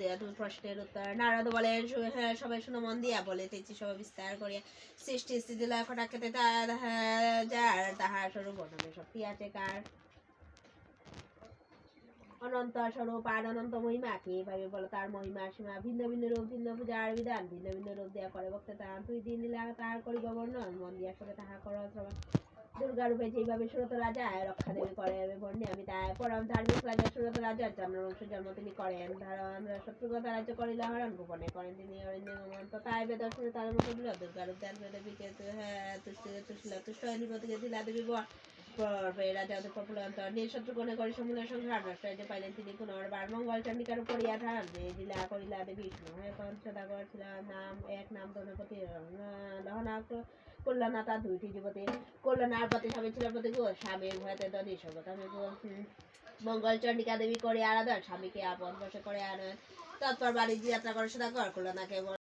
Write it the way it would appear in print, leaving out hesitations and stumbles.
দেয়া তুমি প্রশ্নের উত্তর। নারদ বলেন, হ্যাঁ সবাই শুনো মন দিয়া, বলিতেছি সবাই বিস্তার করিয়া। সৃষ্টি স্থিতি লয় কটাক্ষেতে যার তাহার স্বরূপ বর্ণনে শক্তি আছে কার। অনন্ত স্বরূপ আর অনন্ত মহিমা কে এইভাবে বলো তার মহিমা সীমা। ভিন্ন ভিন্ন রূপ ভিন্ন পূজার বিধান, ভিন্ন ভিন্ন রূপ দেয়া করে ভক্তে তাহার। তুই দিন দিলা তাহার করিব বর্ণন, মন দিয়া সবে তাহা করো শ্রবণ। দুর্গা রূপে যেভাবে সুরত রাজা রক্ষা দেবী করে বর্ণে আমি তাই। পরম ধার্মিক রাজা সুরত রাজা চন্দ্রবংশ জন্ম তিনি করেন ধারণ। শত্রুগতা রাজ্য করিল হরণ, গোপনে করেন তিনি অরণ্য গমন। তাই বেদ শুনে তার মতো দিল দুর্গা রূপ দেন বেদ বিকে তুষ্ট নিপতিকে দিলা দেবী রাজা প্রফুল্লান্তর নিঃশত্রু কোণে করে সমূলে সংহার। নষ্ট যে পাইলেন তিনি পুনর্বার মঙ্গল চন্ডিকার উপরিয়া ধারণ। দিলা করিলা দেবী বিষ্ণু হয়ে সদাগর ছিল নাম এক নাম ধনপতি দহনা কল্যাণা তার দুইটি যুবতী। কল্যাণার প্রতি স্বামী ছিল প্রতিকূল, স্বামীর ভয়তে ধনী সর্বতমী মঙ্গল চন্ডিকা দেবী করে আরাধন, স্বামীকে আপন বসে করে আনয়ন। তৎপর বাণিজ্য যাত্রা করে সদাগর কল্যাণাকে